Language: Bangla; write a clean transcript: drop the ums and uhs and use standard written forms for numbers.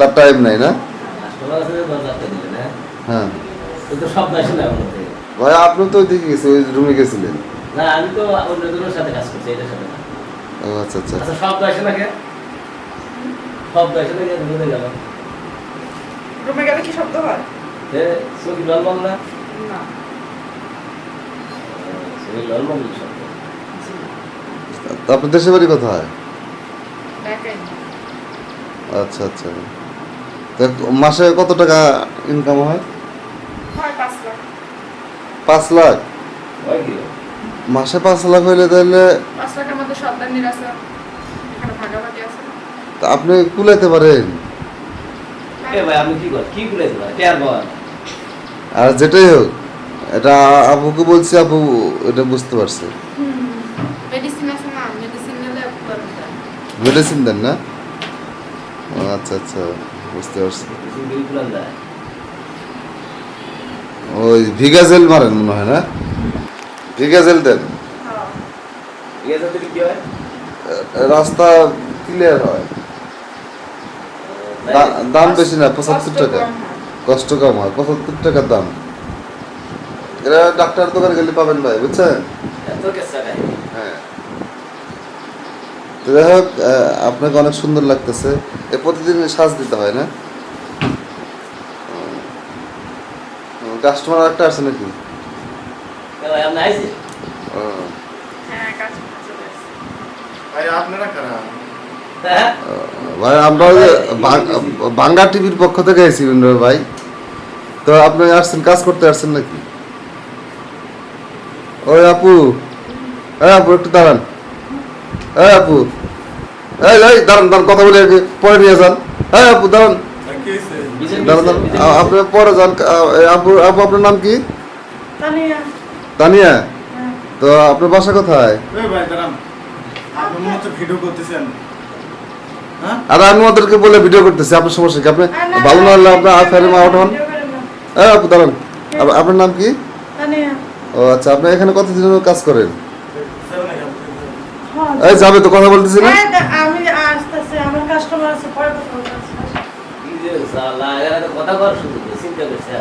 তার টাইম নাই না? কাস্টমার আছে যে দরজা দিলে না। হ্যাঁ তো সব আসে না আমাদের। ভাই আপনি তো ওইদিকে গেছে, ওই রুমে গেছিলেন। না আমি তো অন্যজনের সাথে কাজ করছি, এটার সাথে না। ও আচ্ছা আচ্ছা আচ্ছা শব্দ আসে না কে? শব্দ আসে না কে? বুঝে গেল। রুমে গেলে কি শব্দ হয়? চোখি ললমল না? না। চোখি ললমল শব্দ। তো আপনার দেশের বাড়ি কোথায়? ঢাকায়। আচ্ছা আচ্ছা, তো মাসে কত টাকা ইনকাম হয়? হয় 5 লাখ। 5 লাখ? হয় কি? মাসে 5 লাখ হইলে তাহলে 5 লাখের মধ্যে সর্দারনির আছে, এখানে ভাগাভাগি আছে। তা আপনি কুলাইতে পারেন। এ ভাই আপনি কি করেন? কি করে দিবেন? কে আর বল? আর যেটাই হোক, এটা আপুকে বলছি, আপু এটা বুঝতে পারছে। মেডিসিন আছে না, মেডিসিন নিলে উপকার হয়। মেডিসিন দেন না? ও আচ্ছা আচ্ছা, বুঝতে পারছি। কিছু বিল প্ল্যান দেয়। ওই ভিগাজেল মারেন মনে হয় না? ভিগাজেল দেন, হ্যাঁ। ইয়ে যাতে কি হয়? রাস্তা ক্লিয়ার হয়। দাম বেশি না, 75 টাকা। কষ্ট কম হয়, 75 টাকার দাম। এরা ডাক্তার দোকানে গেলে পাবেন ভাই, বুঝছেন? এত কেসা নাই। হ্যাঁ, তো যাই হোক, আপনাকে অনেক সুন্দর লাগতেছে। এ প্রতিদিন সাজ দিতে হয় না? কাস্টমার একটা আছে নাকি? ভাই আপনি আইছে? ও, হ্যাঁ, কাজ চলে আসছে। ভাই আপনারা কারা? হ্যাঁ? ভাই আমরা ওই যে বাংলা টিভির পক্ষ থেকে এসেছি ভাই। তো আপনি আসছেন, কাজ করতে আসছেন নাকি? ওই আপু, এই আপু একটু দাঁড়ান। এই আপু, এই দাঁড়ান দাঁড়ান, কথা বলে পরে নিয়ে যান। এই আপু দাঁড়ান কি হয়েছে? দাঁড়ান দাঁড়ান, আপনি পরে যান। আপু আপু আপনার নাম কি? তানিয়া। তানিয়া? হ্যাঁ। তো আপনার বাসা কোথায়? এই ভাই দাঁড়ান, আপনি মনে হচ্ছে ভিডিও করতেছেন। হ্যাঁ আর আমি ওদেরকে বলে ভিডিও করতেছি, আপনার সমস্যা কি? আপনি ভালো না হলে আপনার ফেরে আউট হন। এই আপু দাঁড়ান, আপনার নাম কি? তানিয়া। ও আচ্ছা, আপনি এখানে কতদিন কাজ করেন? হ্যাঁ। এই যাবে তো, কথা বলতেছি না? আমি আসতেছি, আমার কাস্টমার আছে, পরে কথা বলতেছি। কি যে সালা, এরা তো কথা কর শুধু চিন্তা করছে।